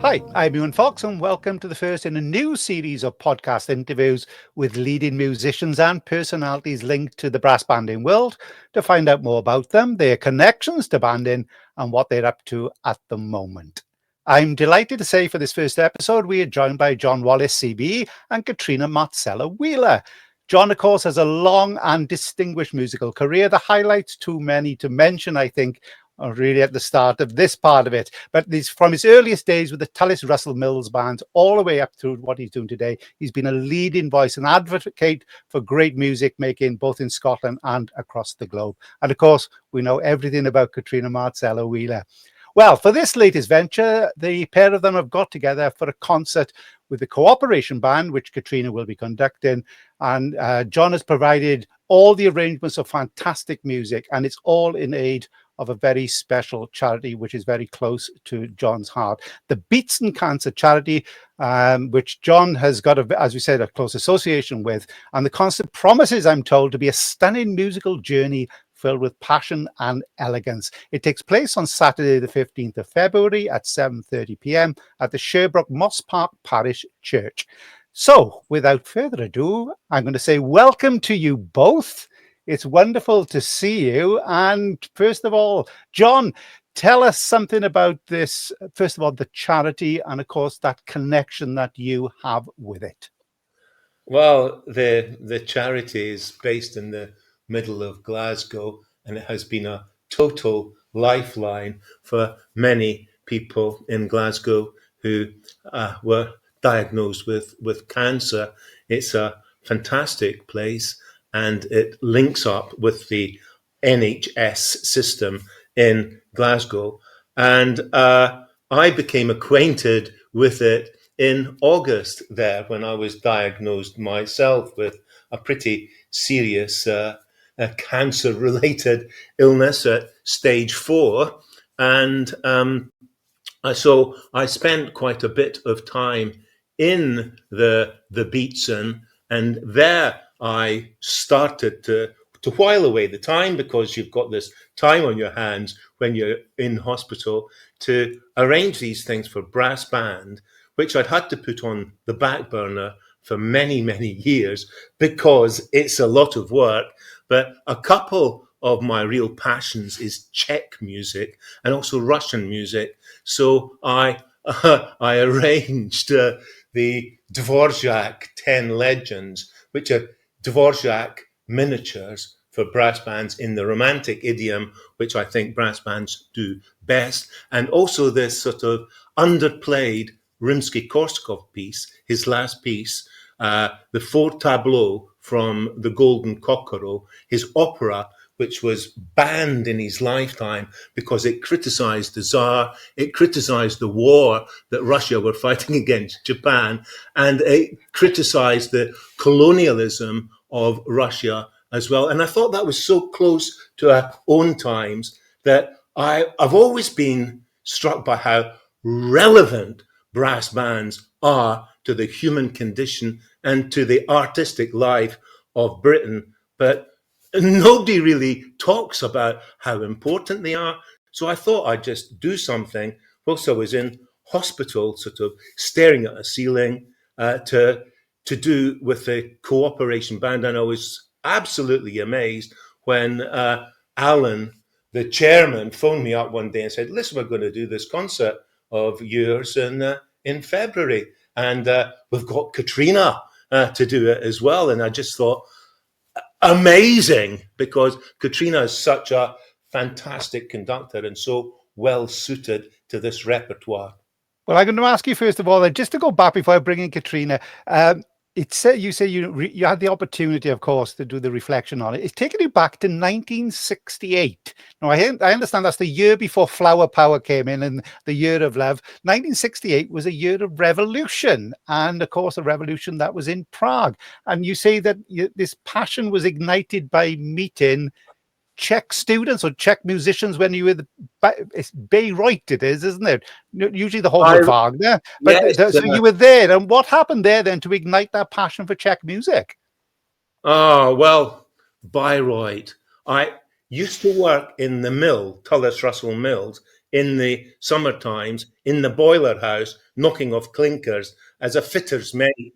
Hi, I'm Iwan and welcome to the first in a new series of podcast interviews with leading musicians and personalities linked to the brass banding world to find out more about them, their connections to banding, and what they're up to at the moment. I'm delighted to say for this first episode, we are joined by Wallace CBE and Katrina Marzella-Wheeler. John, of course, has a long and distinguished musical career. The highlights too many to mention, I think, are really at the start of this part of it. But from his earliest days with the Tullis Russell Mills Band all the way up to what he's doing today, he's been a leading voice and advocate for great music making, both in Scotland and across the globe. And of course, we know everything about Katrina Marzella-Wheeler. Well, for this latest venture, the pair of them have got together for a concert with the Cooperation Band, which Katrina will be conducting. And John has provided all the arrangements of fantastic music, and it's all in aid of a very special charity, which is very close to John's heart. The Beatson Cancer Charity, which John has got, as we said, a close association with. And the concert promises, I'm told, to be a stunning musical journey filled with passion and elegance. It takes place on Saturday, the 15th of February at 7:30 p.m. at the Sherbrooke Mosspark Parish Church. So, without further ado, I'm going to say welcome to you both. It's wonderful to see you. And first of all, John, tell us something about this, first of all, the charity and, of course, that connection that you have with it. Well, the charity is based in the middle of Glasgow, and it has been a total lifeline for many people in Glasgow who were diagnosed with cancer. It's a fantastic place, and it links up with the NHS system in Glasgow. And I became acquainted with it in August there when I was diagnosed myself with a pretty serious cancer-related illness at stage 4. And so I spent quite a bit of time in the Beatson, and there I started to while away the time, because you've got this time on your hands when you're in hospital to arrange these things for brass band, which I'd had to put on the back burner for many, many years because it's a lot of work. But a couple of my real passions is Czech music and also Russian music. So I arranged the Dvorak 10 Legends, which are Dvorak miniatures for brass bands in the romantic idiom, which I think brass bands do best. And also this sort of underplayed Rimsky-Korsakov piece, his last piece, the 4 tableaux from the Golden Cockerel, his opera, which was banned in his lifetime because it criticized the Tsar, it criticized the war that Russia were fighting against Japan, and it criticized the colonialism of Russia as well. And I thought that was so close to our own times that I've always been struck by how relevant brass bands are to the human condition and to the artistic life of Britain. But nobody really talks about how important they are. So I thought I'd just do something whilst I was in hospital, sort of staring at a ceiling, to do with the Cooperation Band. And I was absolutely amazed when Alan, the chairman, phoned me up one day and said, "Listen, we're going to do this concert of yours in February, and we've got Katrina to do it as well." And I just thought, amazing, because Katrina is such a fantastic conductor and so well suited to this repertoire. Well, I'm going to ask you first of all, then, just to go back before I bring in Katrina. You say you had the opportunity, of course, to do the reflection on it. It's taken you back to 1968. Now, I understand that's the year before Flower Power came in and the Year of Love. 1968 was a year of revolution, and of course, a revolution that was in Prague. And you say that this passion was ignited by meeting Czech students or Czech musicians when you were it's Bayreuth, it is, isn't it? Usually the home of Wagner. But yes, so you were there, and what happened there then to ignite that passion for Czech music? Oh, well, Bayreuth. I used to work in the mill, Tullis Russell Mills, in the summer times in the boiler house, knocking off clinkers as a fitter's mate,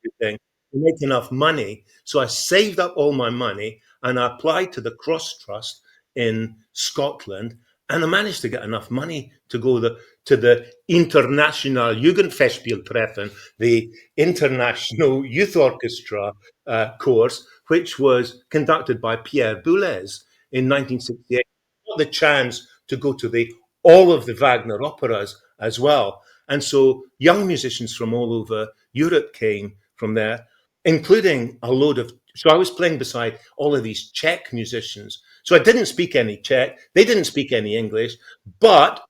everything, to make enough money. So I saved up all my money and I applied to the Cross Trust in Scotland, and I managed to get enough money to go to the International Jugendfestspieltreffen, the International Youth Orchestra course, which was conducted by Pierre Boulez in 1968. I got the chance to go to all of the Wagner operas as well. And so young musicians from all over Europe came from there, including a load of. So I was playing beside all of these Czech musicians. So I didn't speak any Czech. They didn't speak any English, but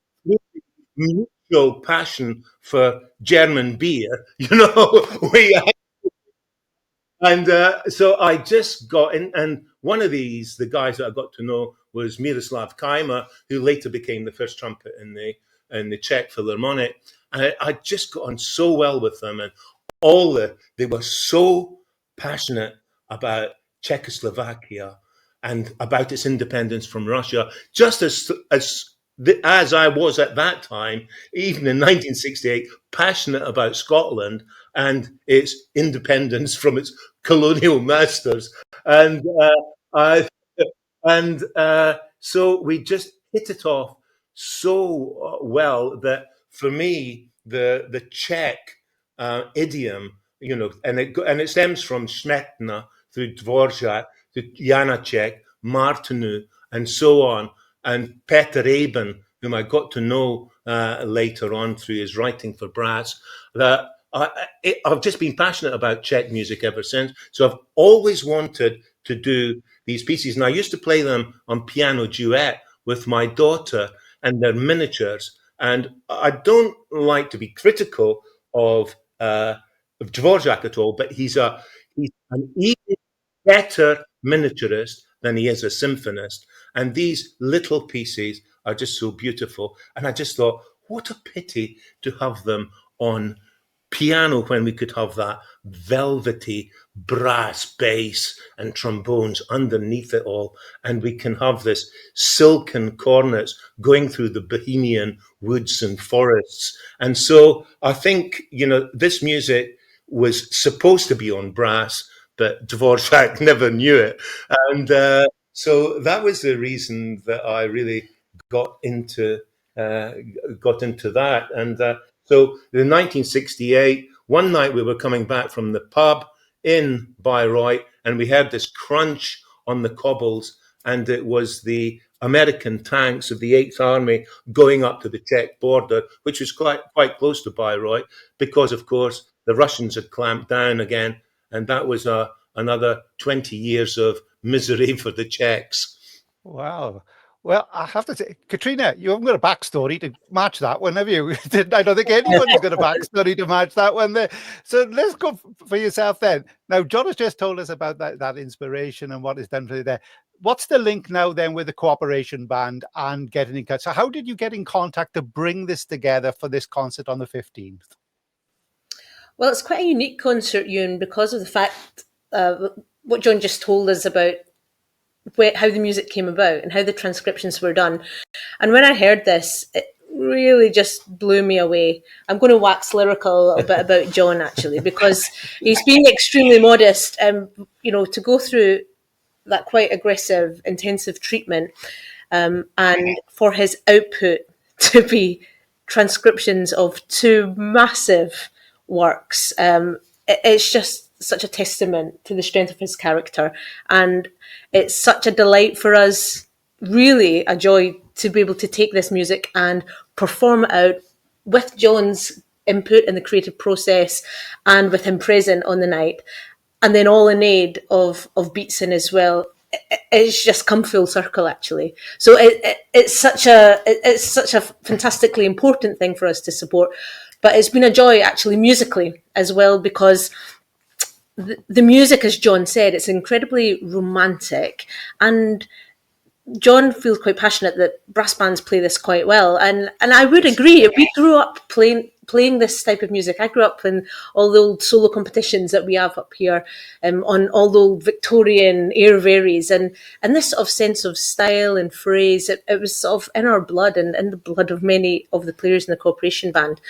mutual passion for German beer, we and so I just got in, and one of the guys that I got to know was Miroslav Kajma, who later became the first trumpet in the Czech Philharmonic. And I just got on so well with them, and they were so passionate about Czechoslovakia and about its independence from Russia, just as I was at that time, even in 1968, passionate about Scotland and its independence from its colonial masters. And so we just hit it off so well that for me, the Czech idiom, and it stems from Smetana through Dvorak to Janacek, Martinu, and so on, and Peter Eben, whom I got to know later on through his writing for brass, that I've just been passionate about Czech music ever since. So I've always wanted to do these pieces. And I used to play them on piano duet with my daughter and their miniatures. And I don't like to be critical of Dvorak at all, but he's an even better miniaturist than he is a symphonist. And these little pieces are just so beautiful. And I just thought, what a pity to have them on piano when we could have that velvety brass bass and trombones underneath it all, and we can have this silken cornets going through the Bohemian woods and forests. And so I think, this music was supposed to be on brass, but Dvorak never knew it. And so that was the reason that I really got into that. And so in 1968, one night we were coming back from the pub in Bayreuth, and we heard this crunch on the cobbles, and it was the American tanks of the 8th Army going up to the Czech border, which was quite close to Bayreuth, because, of course, the Russians had clamped down again, and that was another 20 years of misery for the Czechs. Wow. Well, I have to say, Katrina, you haven't got a backstory to match that one, have you? I don't think anybody's got a backstory to match that one there. So let's go for yourself then. Now, John has just told us about that inspiration and what is done for you there. What's the link now then with the Cooperation Band and getting in contact? So how did you get in contact to bring this together for this concert on the 15th? Well, it's quite a unique concert, Ewan, because of the fact what John just told us about how the music came about and how the transcriptions were done. And when I heard this, it really just blew me away. I'm going to wax lyrical a little bit about John, actually, because he's been extremely modest. To go through that quite aggressive, intensive treatment, and for his output to be transcriptions of two massive works, it's just such a testament to the strength of his character, and it's such a delight for us, really a joy to be able to take this music and perform it out with John's input in the creative process and with him present on the night, and then all in aid of Beatson as well. It's just come full circle, actually. So it's such a fantastically important thing for us to support, but it's been a joy actually musically as well, because the music, as John said, it's incredibly romantic, and John feels quite passionate that brass bands play this quite well, and I would agree. We grew up playing this type of music. I grew up in all the old solo competitions that we have up here, on all the old Victorian air varies, and this sort of sense of style and phrase, it was sort of in our blood and in the blood of many of the players in the corporation band.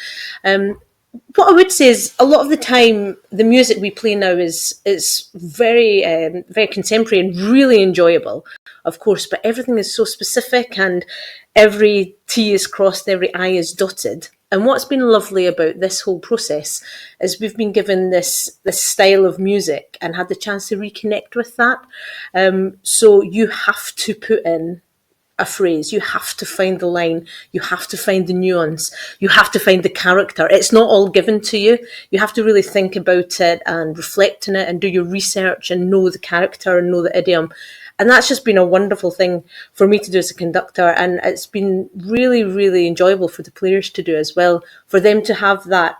What I would say is, a lot of the time, the music we play now is very very contemporary and really enjoyable, of course. But everything is so specific, and every T is crossed, every I is dotted. And what's been lovely about this whole process is we've been given this style of music and had the chance to reconnect with that. So you have to put in a phrase, you have to find the line, you have to find the nuance, you have to find the character. It's not all given to you. You have to really think about it and reflect on it and do your research and know the character and know the idiom. And that's just been a wonderful thing for me to do as a conductor. And it's been really, really enjoyable for the players to do as well, for them to have that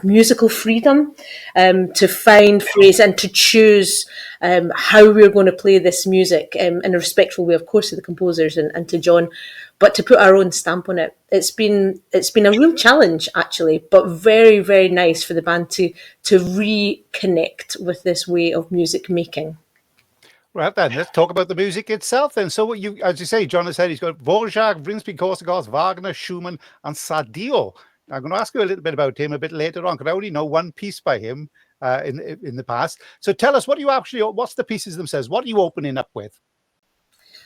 musical freedom, to find phrase and to choose how we're going to play this music, in a respectful way, of course, to the composers and to John, but to put our own stamp on it. It's been a real challenge, actually, but very, very nice for the band to reconnect with this way of music making. Right then, let's talk about the music itself then. So what you, as you say, John has said he's got Dvorak, Rimsky-Korsakov, Wagner, Schumann and Sadio. I'm going to ask you a little bit about him a bit later on, because I only know one piece by him in the past. So tell us, what's the pieces themselves? What are you opening up with?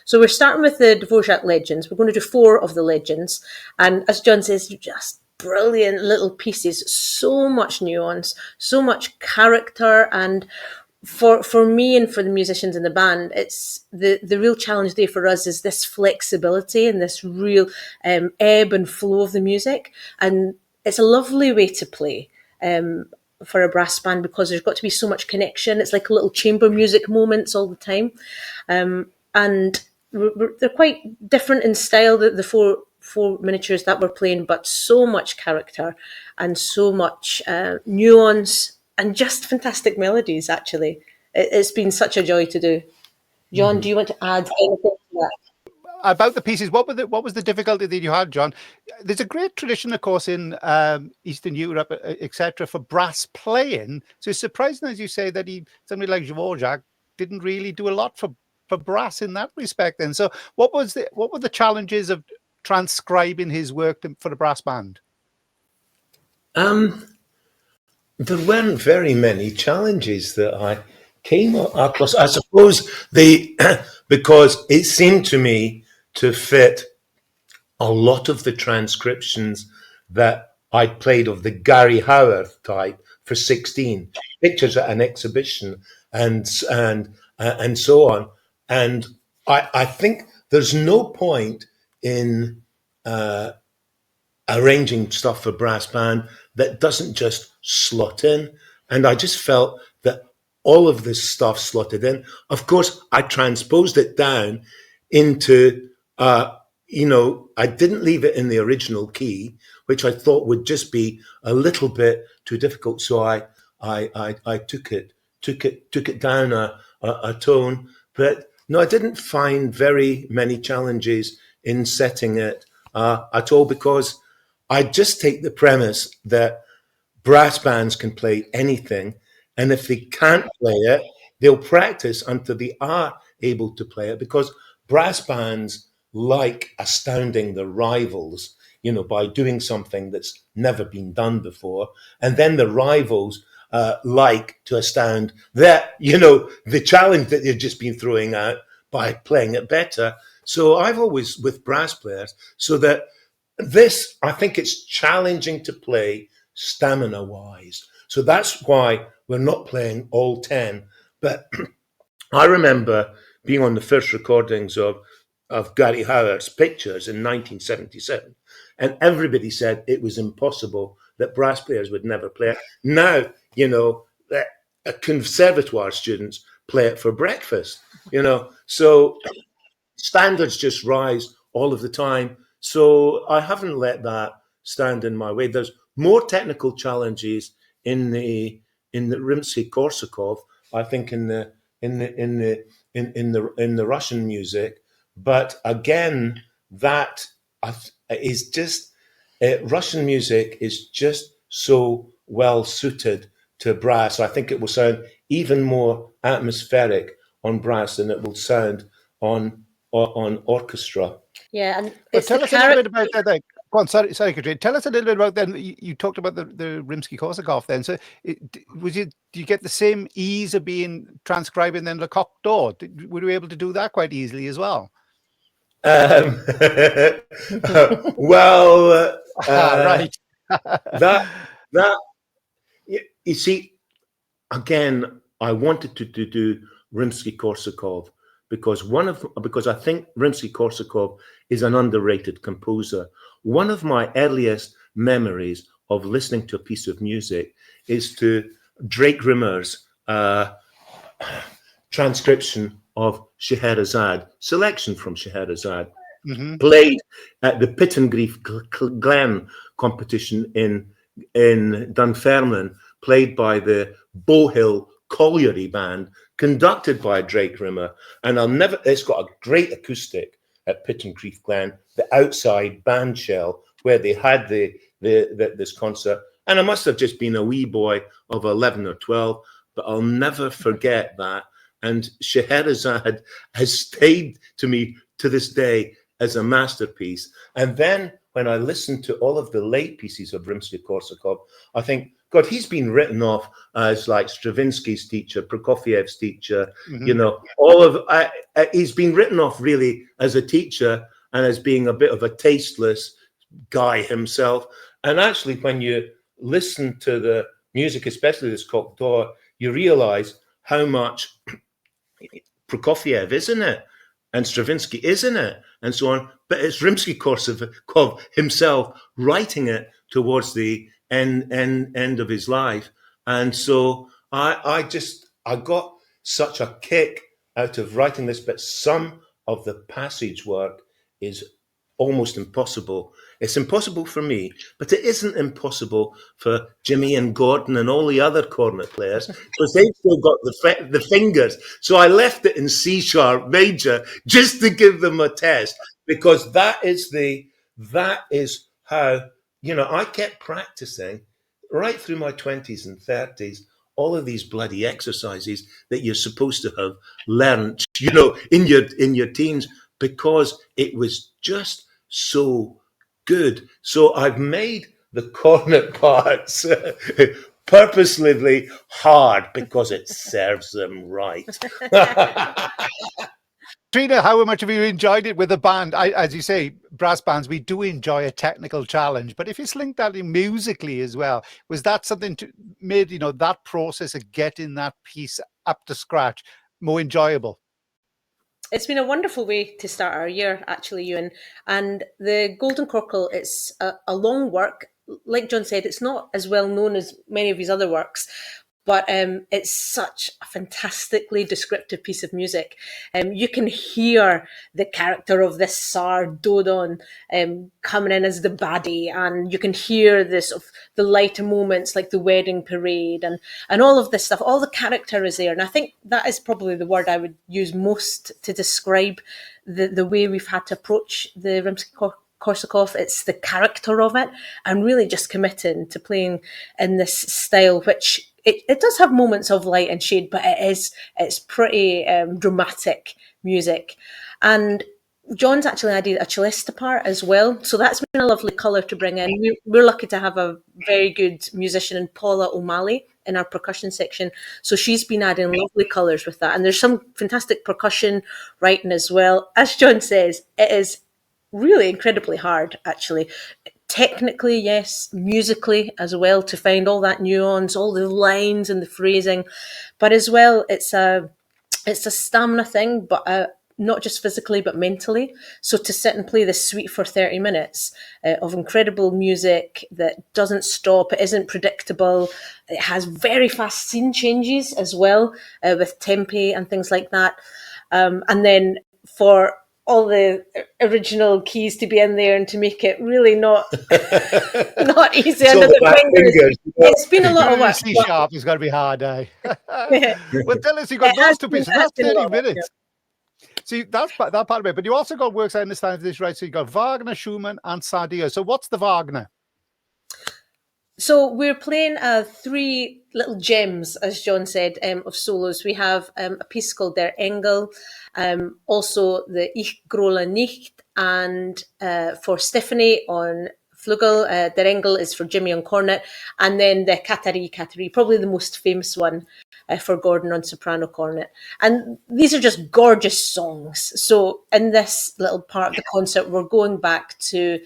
So we're starting with the Dvorak legends. We're going to do 4 of the legends. And as John says, just brilliant little pieces, so much nuance, so much character. And for me and for the musicians in the band, it's the real challenge there for us is this flexibility and this real ebb and flow of the music. And it's a lovely way to play for a brass band, because there's got to be so much connection. It's like little chamber music moments all the time. And they're quite different in style, the four miniatures that we're playing, but so much character and so much nuance and just fantastic melodies, actually. It's been such a joy to do. John, do you want to add anything to that? About the pieces, what was the difficulty that you had, John? There's a great tradition, of course, in Eastern Europe, etc., for brass playing. So it's surprising, as you say, that somebody like Dvorak didn't really do a lot for brass in that respect. Then, so what were the challenges of transcribing his work for the brass band? There weren't very many challenges that I came across. I suppose because it seemed to me to fit a lot of the transcriptions that I played of the Gary Howarth type for 16 pictures at an exhibition and so on. And I think there's no point in arranging stuff for brass band that doesn't just slot in. And I just felt that all of this stuff slotted in. Of course, I transposed it down into, I didn't leave it in the original key, which I thought would just be a little bit too difficult. So I took it down a tone. But no, I didn't find very many challenges in setting it at all, because I just take the premise that brass bands can play anything, and if they can't play it, they'll practice until they are able to play it, because brass bands like astounding the rivals, by doing something that's never been done before, and then the rivals like to astound that, the challenge that they've just been throwing out by playing it better. So I've always, with brass players, so that this, I think it's challenging to play stamina-wise. So that's why we're not playing all 10. But I remember being on the first recordings of Gary Howarth's pictures in 1977, and everybody said it was impossible, that brass players would never play it. Now, conservatoire students play it for breakfast, So standards just rise all of the time. So I haven't let that stand in my way. There's more technical challenges in the Rimsky-Korsakov, I think, in the Russian music. But again, that is just Russian music is just so well suited to brass. I think it will sound even more atmospheric on brass than it will sound on orchestra. Yeah, and But tell us a little bit about that. Like, go on, sorry, Katrina. Tell us a little bit about then. You talked about the Rimsky-Korsakov then. So, do you get the same ease of being transcribing then Lecoq d'Or? Were you able to do that quite easily as well? Well, right. that you see, again, I wanted to do Rimsky-Korsakov because I think Rimsky-Korsakov is an underrated composer. One of my earliest memories of listening to a piece of music is to Drake Rimmer's transcription of Scheherazade, selection from Scheherazade, played at the Pittengrief Glen competition in Dunfermline, played by the Bowhill Colliery Band, conducted by Drake Rimmer. And it's got a great acoustic at Pittengrief Glen, the outside band shell where they had this concert. And I must have just been a wee boy of 11 or 12, but I'll never forget that. And Scheherazade has stayed to me to this day as a masterpiece. And then when I listen to all of the late pieces of Rimsky-Korsakov, I think, God, he's been written off as like Stravinsky's teacher, Prokofiev's teacher, you know, he's been written off really as a teacher and as being a bit of a tasteless guy himself. And actually, when you listen to the music, especially this Coq d'Or, you realize how much Prokofiev is in it and Stravinsky is in it and so on. But it's Rimsky-Korsakov himself writing it towards the end of his life. And so I got such a kick out of writing this, but some of the passage work is almost impossible. It's impossible for me, but it isn't impossible for Jimmy and Gordon and all the other cornet players because they've still got the fingers. So I left it in C sharp major just to give them a test, because that is how, you know, I kept practicing right through my 20s and 30s, all of these bloody exercises that you're supposed to have learned, you know, in your teens, because it was just so good. So I've made the cornet parts purposely hard because it serves them right. Trina, how much have you enjoyed it with the band? As you say, brass bands, we do enjoy a technical challenge, but if you link that in musically as well, was that something made, you know, that process of getting that piece up to scratch more enjoyable? It's been a wonderful way to start our year, actually, Ewan. And the Golden Corkel, it's a long work. Like John said, it's not as well known as many of his other works, but it's such a fantastically descriptive piece of music. You can hear the character of this Tsar Dodon coming in as the baddie, and you can hear this of the lighter moments like the wedding parade and all of this stuff. All the character is there, and I think that is probably the word I would use most to describe the way we've had to approach the Rimsky-Korsakov. It's the character of it, and really just committing to playing in this style, which it does have moments of light and shade, but it's pretty dramatic music. And John's actually added a cellista part as well, so that's been a lovely colour to bring in. We're lucky to have a very good musician in Paula O'Malley in our percussion section, so she's been adding lovely colours with that. And there's some fantastic percussion writing as well. As John says, it is really incredibly hard, actually. Technically, yes, musically as well, to find all that nuance, all the lines and the phrasing, but as well, it's a stamina thing, but not just physically but mentally. So to sit and play this suite for 30 minutes of incredible music that doesn't stop, it isn't predictable, it has very fast scene changes as well, with tempi and things like that, and then for all the original keys to be in there and to make it really not easy under the fingers. It's been a lot of work. C sharp is going to be hard, eh? Well, tell us, you got those two pieces. That's 30 minutes. See, that's that part of it. But you also got works, I understand, if this right. So you got Wagner, Schumann, and Sadia. So what's the Wagner? So we're playing three little gems, as John said, of solos. We have a piece called Der Engel, also the Ich grole nicht, and for Stephanie on Flugel, Der Engel is for Jimmy on cornet, and then the Katari, probably the most famous one for Gordon on soprano cornet. And these are just gorgeous songs. So in this little part of the concert, we're going back to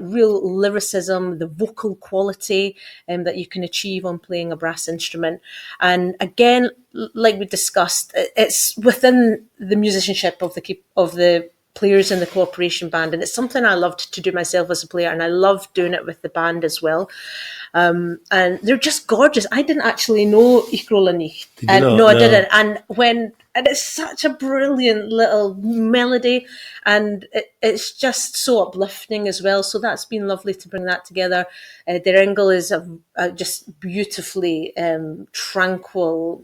real lyricism, the vocal quality that you can achieve on playing a brass instrument. And again, like we discussed, it's within the musicianship of the players in the cooperation band, and it's something I loved to do myself as a player, and I love doing it with the band as well. And they're just gorgeous. I didn't actually know Ich rolle nicht. No, I didn't. And it's such a brilliant little melody, and it's just so uplifting as well. So that's been lovely to bring that together. Der Engel is a just beautifully tranquil,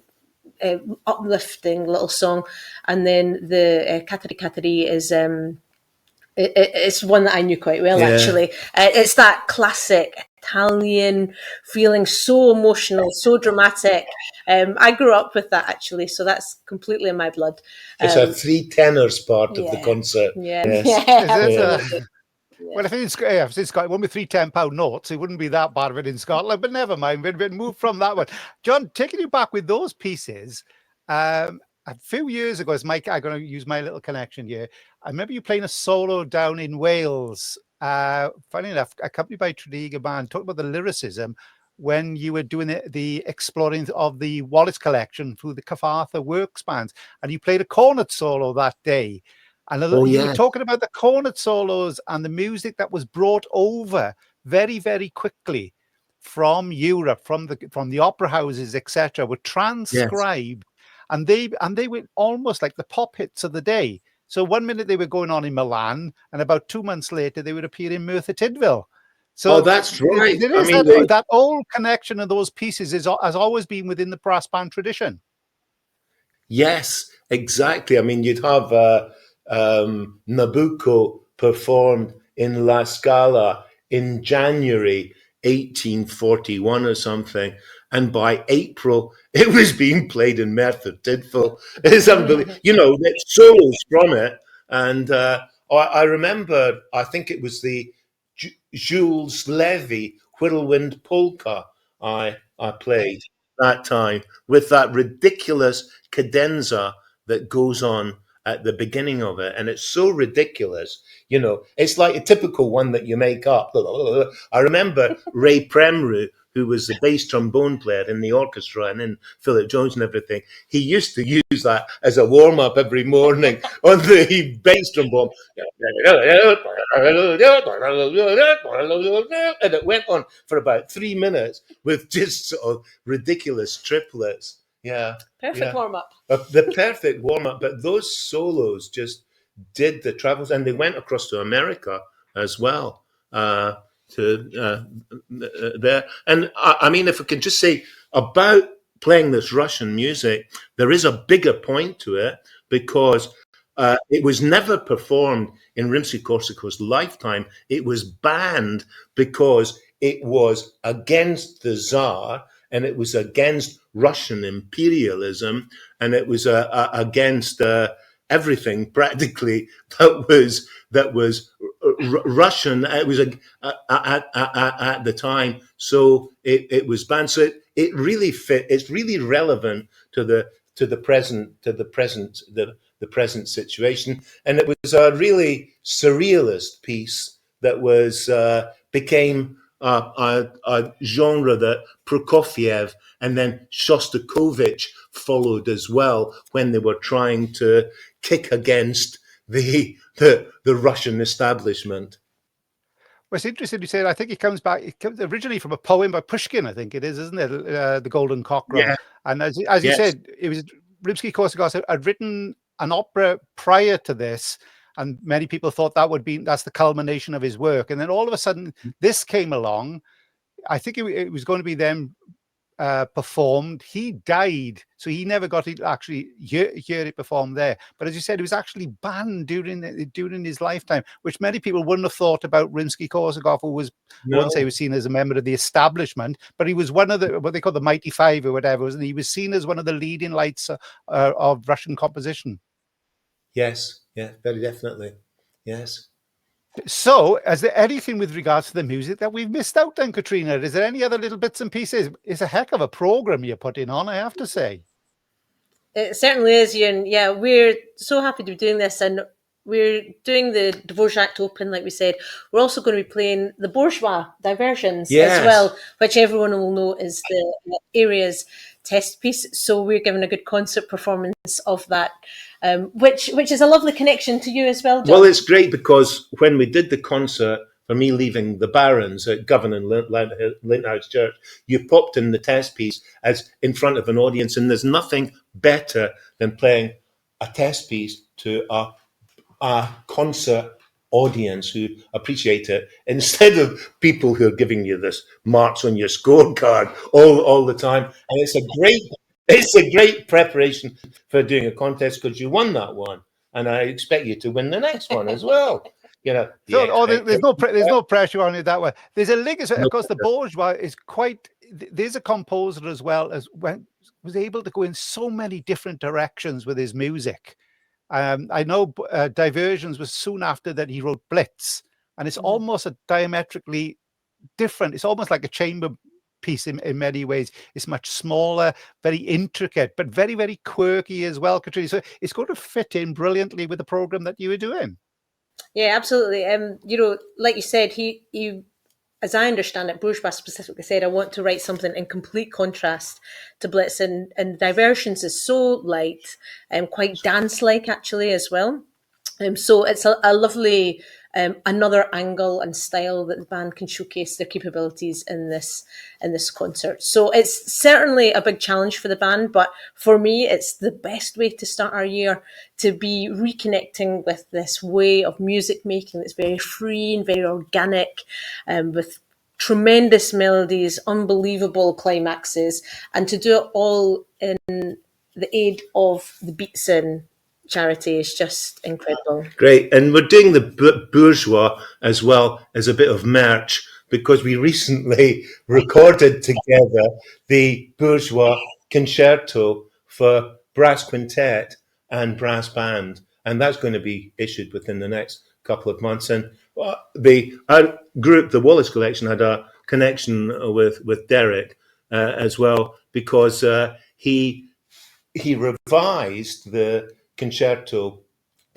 uplifting little song, and then the Katari is it's one that I knew quite well, actually. It's that classic Italian feeling, so emotional, so dramatic. I grew up with that, actually, so that's completely in my blood. It's a three tenors part of the concert. Well, if it's got one with 3 £10 notes, it wouldn't be that bad of it in Scotland, but never mind. We'll move from that one. John, taking you back with those pieces, a few years ago, I'm going to use my little connection here. I remember you playing a solo down in Wales, funny enough, accompanied by Tredegar Band, talking about the lyricism when you were doing the exploring of the Wallace collection through the Cyfarthfa Works bands, and you played a cornet solo that day. And you were talking about the cornet solos and the music that was brought over very, very quickly from Europe, from the opera houses, etc., were transcribed, and they were almost like the pop hits of the day. So 1 minute they were going on in Milan, and about 2 months later they would appear in Merthyr Tydfil. So that's right. There is that old connection of those pieces has always been within the brass band tradition. Yes, exactly. I mean, you'd have Nabucco performed in La Scala in January 1841 or something, and by April it was being played in Merthyr Tydfil. It's unbelievable. The solos from it. And I remember, I think it was the Jules Levy Whirlwind Polka I played that time, with that ridiculous cadenza that goes on at the beginning of it, and it's so ridiculous. It's like a typical one that you make up. I remember Ray Premru, who was the bass trombone player in the orchestra and in Philip Jones and everything, he used to use that as a warm-up every morning on the bass trombone. And it went on for about 3 minutes with just sort of ridiculous triplets. Perfect warm-up. The perfect warm-up. But those solos just did the travels, and they went across to America as well. There. And I mean, if I can just say about playing this Russian music, there is a bigger point to it, because it was never performed in Rimsky-Korsakov's lifetime. It was banned because it was against the Tsar, and it was against Russian imperialism, and it was against everything practically that was Russian. It was at the time, so it was banned. So it really fit. It's really relevant to the present situation, and it was a really surrealist piece that was became a genre that Prokofiev and then Shostakovich followed as well, when they were trying to kick against the Russian establishment. Well, it's interesting you said. I think it comes originally from a poem by Pushkin, I think it is, isn't it? The Golden Cockerel. Yeah. And as you said, it was Rimsky-Korsakov had written an opera prior to this, and many people thought that's the culmination of his work. And then all of a sudden, this came along. I think it was going to be them performed. He died, so he never got to actually hear it performed there. But as you said, it was actually banned during his lifetime, which many people wouldn't have thought about Rimsky-Korsakov, who was, I wouldn't say he was seen as a member of the establishment, but he was one of the, what they call the Mighty Five or whatever, and he was seen as one of the leading lights of Russian composition. Yes, yeah, very definitely. Yes. So, is there anything with regards to the music that we've missed out then, Katrina? Is there any other little bits and pieces? It's a heck of a program you're putting on, I have to say. It certainly is, Ian. Yeah, we're so happy to be doing this, and we're doing the Dvorak Open, like we said. We're also going to be playing the bourgeois diversions as well, which everyone will know is the area's test piece. So we're giving a good concert performance of that, which is a lovely connection to you as well, John. Well, it's great because when we did the concert, for me leaving the Barons at Govan and Linthouse Church, you popped in the test piece as in front of an audience, and there's nothing better than playing a test piece to a concert audience who appreciate it, instead of people who are giving you this marks on your scorecard all the time. And it's a great preparation for doing a contest, because you won that one, and I expect you to win the next one as well. You know, there's no pressure on it that way. There's a link, of course. The bourgeois is quite. There's a composer as well as was able to go in so many different directions with his music. I know Diversions was soon after that he wrote Blitz, and it's almost a diametrically different. It's almost like a chamber piece in many ways. It's much smaller, very intricate, but very, very quirky as well, Katrina. So it's going to fit in brilliantly with the program that you were doing. Yeah, absolutely. You know, like you said, he, as I understand it, Bourgeois specifically said, I want to write something in complete contrast to Blitz, and Diversions is so light and quite dance-like actually as well. So it's a lovely another angle and style that the band can showcase their capabilities in this concert. So it's certainly a big challenge for the band, but for me, it's the best way to start our year, to be reconnecting with this way of music making that's very free and very organic, with tremendous melodies, unbelievable climaxes, and to do it all in the aid of the Beatson charity is just incredible. Great. And we're doing the bourgeois as well as a bit of merch, because we recently recorded together the bourgeois concerto for brass quintet and brass band, and that's going to be issued within the next couple of months. And our group, the Wallace collection, had a connection with Derek as well, because he revised the concerto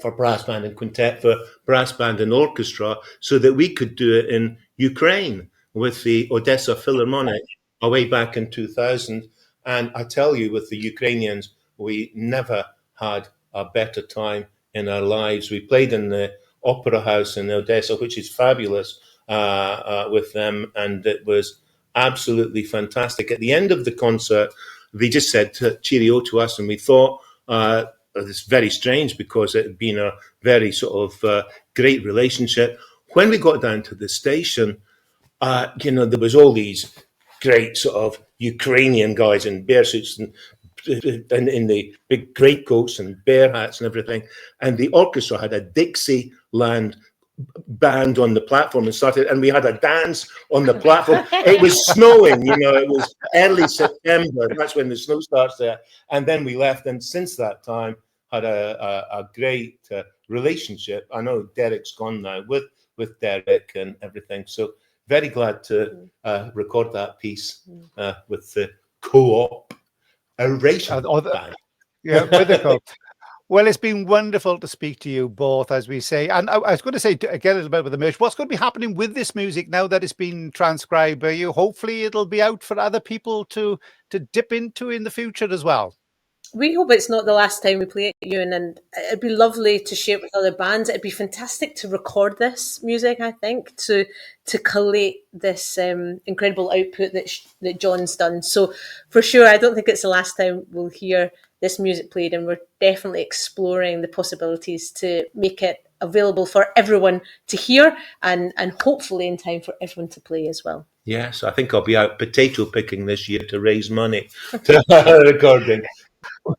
for brass band and quintet for brass band and orchestra, so that we could do it in Ukraine with the Odessa Philharmonic way back in 2000. And I tell you, with the Ukrainians, we never had a better time in our lives. We played in the Opera House in Odessa, which is fabulous, with them, and it was absolutely fantastic. At the end of the concert, they just said cheerio to us, and we thought it's very strange, because it had been a very sort of great relationship. When we got down to the station, there was all these great sort of Ukrainian guys in bear suits and in the big greatcoats and bear hats and everything. And the orchestra had a Dixieland band on the platform and we had a dance on the platform. It was snowing, it was early September. That's when the snow starts there. And then we left, and since that time had a great relationship. I know Derek's gone now with Derek and everything. So very glad to record that piece with the co-op Oration band. Yeah, with the co-op. Well, it's been wonderful to speak to you both, as we say. And I was going to say, again, a little bit with the merch, what's going to be happening with this music now that it's been transcribed? Hopefully it'll be out for other people to dip into in the future as well. We hope it's not the last time we play it, Ewan, and it'd be lovely to share it with other bands. It'd be fantastic to record this music, I think, to collate this incredible output that John's done. So for sure, I don't think it's the last time we'll hear this music played, and we're definitely exploring the possibilities to make it available for everyone to hear, and hopefully in time for everyone to play as well. Yes, I think I'll be out potato picking this year to raise money to recording.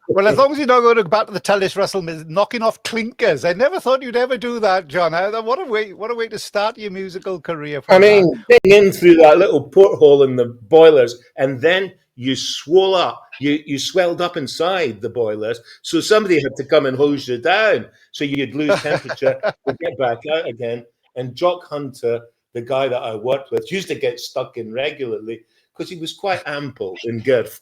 Well, as long as you're not going to go back to the Tullis Russell knocking off clinkers. I never thought you'd ever do that, John. What a way to start your musical career. I mean, getting in through that little porthole in the boilers, and then you swell up. You swelled up inside the boilers, so somebody had to come and hose you down, so you'd lose temperature to get back out again. And Jock Hunter, the guy that I worked with, used to get stuck in regularly because he was quite ample in girth.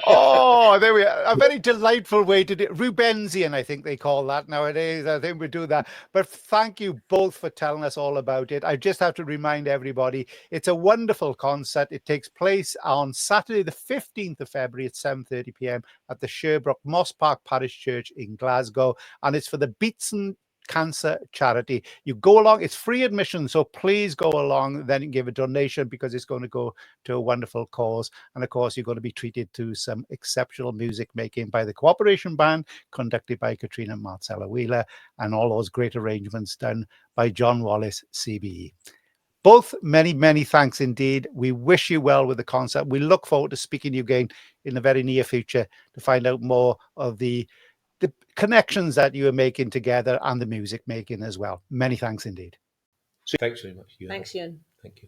Oh, there we are. A very delightful way to do Rubensian, I think they call that nowadays. I think we do that. But thank you both for telling us all about it. I just have to remind everybody, it's a wonderful concert. It takes place on Saturday, the 15th of February at 7:30 p.m. at the Sherbrooke Mosspark Parish Church in Glasgow. And it's for the Beatson Cancer Charity. You go along, it's free admission, so please go along, then give a donation because it's going to go to a wonderful cause. And of course, you're going to be treated to some exceptional music making by the Cooperation Band, conducted by Katrina Marzella-Wheeler, and all those great arrangements done by John Wallace CBE. Both many thanks indeed. We wish you well with the concert. We look forward to speaking to you again in the very near future to find out more of the connections that you are making together and the music making as well. Many thanks indeed. Thanks very much, Ewan. Thanks, Ewan. Thank you.